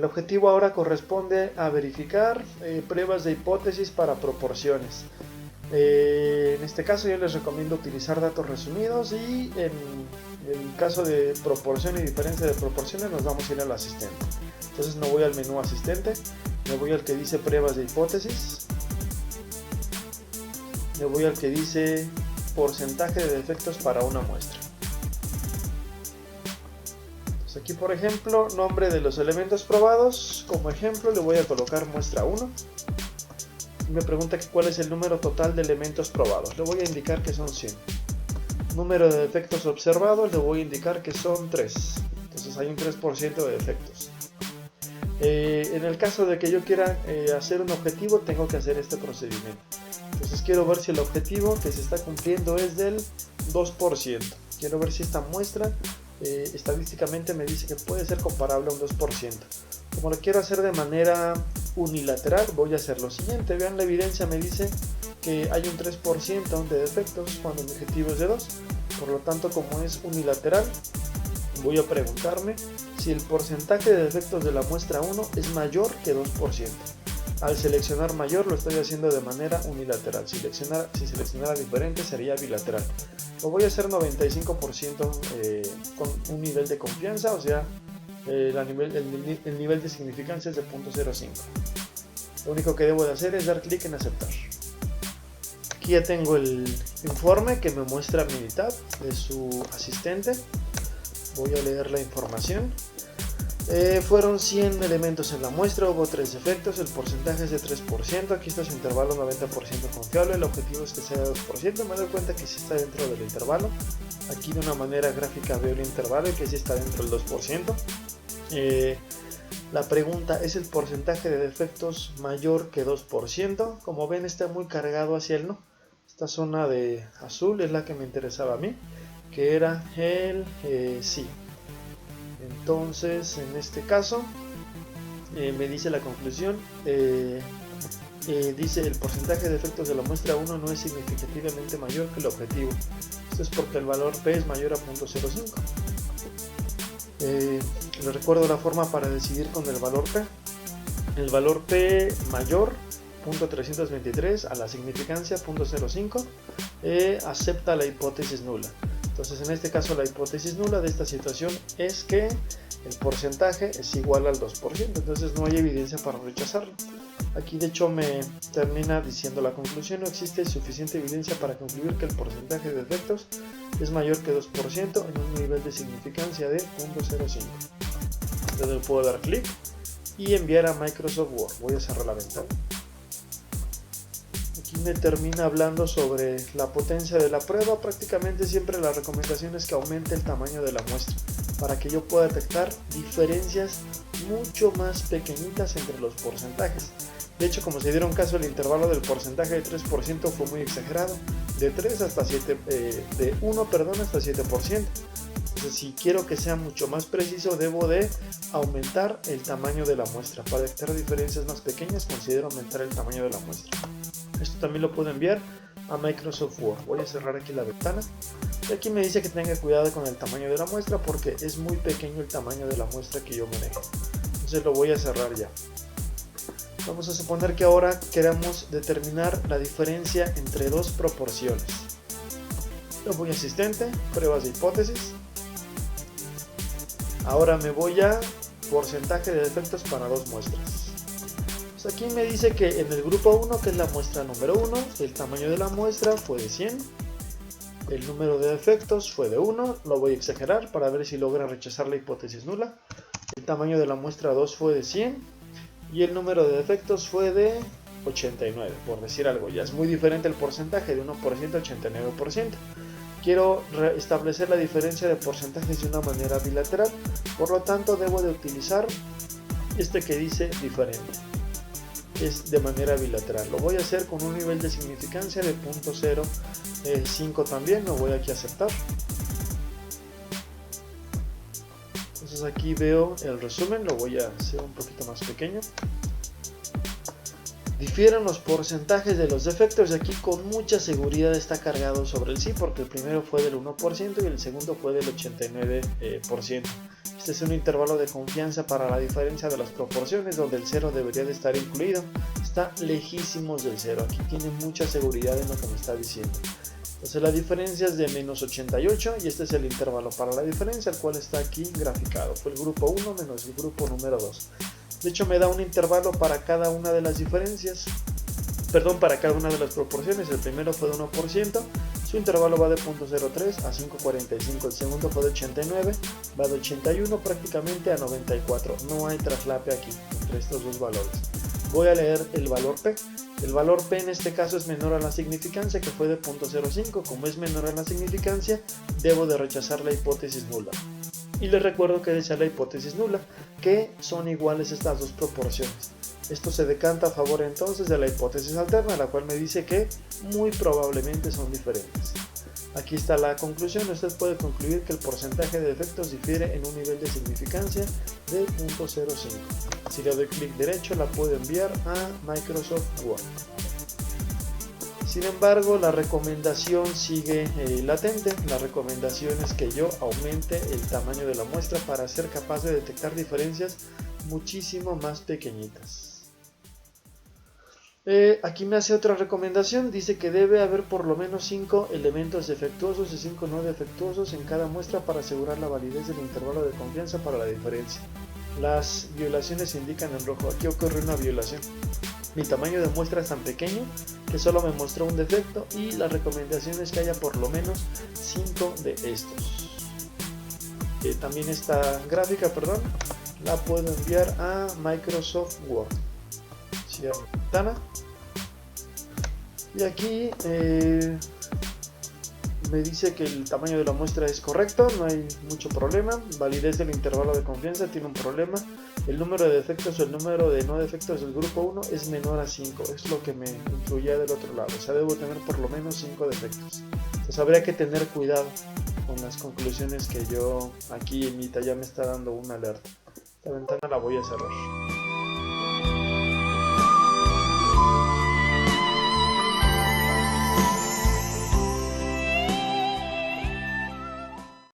objetivo ahora corresponde a verificar pruebas de hipótesis para proporciones. En este caso yo les recomiendo utilizar datos resumidos, y en el caso de proporción y diferencia de proporciones nos vamos a ir al asistente. Entonces me voy al menú asistente, me voy al que dice pruebas de hipótesis, me voy al que dice porcentaje de defectos para una muestra. Entonces aquí, por ejemplo, nombre de los elementos probados, como ejemplo le voy a colocar muestra 1. Me pregunta que cuál es el número total de elementos probados, le voy a indicar que son 100. Número de defectos observados, le voy a indicar que son 3. Entonces hay un 3% de defectos. En el caso de que yo quiera hacer un objetivo, tengo que hacer este procedimiento. Entonces quiero ver si el objetivo que se está cumpliendo es del 2%. Quiero ver si esta muestra estadísticamente me dice que puede ser comparable a un 2%. Como lo quiero hacer de manera unilateral, voy a hacer lo siguiente. Vean, la evidencia me dice que hay un 3% de defectos cuando mi objetivo es de 2. Por lo tanto, como es unilateral, voy a preguntarme si el porcentaje de defectos de la muestra 1 es mayor que 2%. Al seleccionar mayor lo estoy haciendo de manera unilateral. Si seleccionara diferente sería bilateral. Lo voy a hacer 95% con un nivel de confianza, o sea, el nivel de significancia es de 0.05. Lo único que debo de hacer es dar clic en aceptar. Aquí ya tengo el informe que me muestra mi mitad de su asistente. Voy a leer la información. Fueron 100 elementos en la muestra, hubo 3 defectos, el porcentaje es de 3%, aquí está su intervalo 90% confiable, el objetivo es que sea de 2%, me doy cuenta que sí está dentro del intervalo. Aquí de una manera gráfica veo el intervalo y que sí está dentro del 2%. La pregunta, ¿es el porcentaje de defectos mayor que 2%? Como ven, está muy cargado hacia el no. Esta zona de azul es la que me interesaba a mí, que era el sí. Entonces, en este caso, me dice la conclusión, dice el porcentaje de defectos de la muestra 1 no es significativamente mayor que el objetivo. Esto es porque el valor P es mayor a 0.05. Les recuerdo la forma para decidir con el valor P. El valor P mayor, 0.323, a la significancia 0.05, acepta la hipótesis nula. Entonces en este caso la hipótesis nula de esta situación es que el porcentaje es igual al 2%, entonces no hay evidencia para rechazarlo. Aquí de hecho me termina diciendo la conclusión: no existe suficiente evidencia para concluir que el porcentaje de defectos es mayor que 2% en un nivel de significancia de 0.05. Entonces puedo dar clic y enviar a Microsoft Word. Voy a cerrar la ventana. Aquí me termina hablando sobre la potencia de la prueba. Prácticamente siempre la recomendación es que aumente el tamaño de la muestra para que yo pueda detectar diferencias mucho más pequeñitas entre los porcentajes. De hecho, como se dieron caso, el intervalo del porcentaje de 3% fue muy exagerado, de 1 hasta 7%. Entonces, si quiero que sea mucho más preciso, debo de aumentar el tamaño de la muestra. Para detectar diferencias más pequeñas, considero aumentar el tamaño de la muestra. Esto también lo puedo enviar a Microsoft Word. Voy a cerrar aquí la ventana. Y aquí me dice que tenga cuidado con el tamaño de la muestra porque es muy pequeño el tamaño de la muestra que yo manejo. Entonces lo voy a cerrar ya. Vamos a suponer que ahora queremos determinar la diferencia entre dos proporciones. Yo voy a asistente, pruebas de hipótesis. Ahora me voy a porcentaje de defectos para dos muestras. Pues aquí me dice que en el grupo 1, que es la muestra número 1, el tamaño de la muestra fue de 100. El número de defectos fue de 1, lo voy a exagerar para ver si logra rechazar la hipótesis nula. El tamaño de la muestra 2 fue de 100 y el número de defectos fue de 89, por decir algo. Ya es muy diferente el porcentaje, de 1% a 89%. Quiero establecer la diferencia de porcentajes de una manera bilateral, por lo tanto debo de utilizar este que dice diferente. Es de manera bilateral. Lo voy a hacer con un nivel de significancia de 0.05 también. Me voy aquí a aceptar. Entonces aquí veo el resumen. Lo voy a hacer un poquito más pequeño. Difieren los porcentajes de los defectos y aquí con mucha seguridad está cargado sobre el sí, porque el primero fue del 1% y el segundo fue del 89%. Este es un intervalo de confianza para la diferencia de las proporciones, donde el 0 debería de estar incluido. Está lejísimos del 0, aquí tiene mucha seguridad en lo que me está diciendo. Entonces la diferencia es de menos 88 y este es el intervalo para la diferencia, el cual está aquí graficado. Fue el grupo 1 menos el grupo número 2. De hecho me da un intervalo para cada una de las diferencias, perdón, para cada una de las proporciones. El primero fue de 1%, su intervalo va de 0.03 a 5.45, el segundo fue de 89, va de 81 prácticamente a 94. No hay traslape aquí entre estos dos valores. Voy a leer el valor P. El valor P en este caso es menor a la significancia, que fue de 0.05. Como es menor a la significancia, debo de rechazar la hipótesis nula. Y les recuerdo que esa es la hipótesis nula, que son iguales estas dos proporciones. Esto se decanta a favor entonces de la hipótesis alterna, la cual me dice que muy probablemente son diferentes. Aquí está la conclusión. Usted puede concluir que el porcentaje de defectos difiere en un nivel de significancia de 0.05. Si le doy clic derecho, la puedo enviar a Microsoft Word. Sin embargo, la recomendación sigue latente. La recomendación es que yo aumente el tamaño de la muestra para ser capaz de detectar diferencias muchísimo más pequeñitas. Aquí me hace otra recomendación. Dice que debe haber por lo menos 5 elementos defectuosos y 5 no defectuosos en cada muestra para asegurar la validez del intervalo de confianza para la diferencia. Las violaciones se indican en rojo. Aquí ocurre una violación. Mi tamaño de muestra es tan pequeño que solo me mostró un defecto, y la recomendación es que haya por lo menos 5 de estos. También esta gráfica, la puedo enviar a Microsoft Word. Cierro la ventana. Y aquí me dice que el tamaño de la muestra es correcto, no hay mucho problema. Validez del intervalo de confianza tiene un problema. El número de defectos o el número de no defectos del grupo 1 es menor a 5. Es lo que me influye del otro lado. O sea, debo tener por lo menos 5 defectos. Entonces habría que tener cuidado con las conclusiones que yo aquí emita. Ya me está dando una alerta. Esta ventana la voy a cerrar.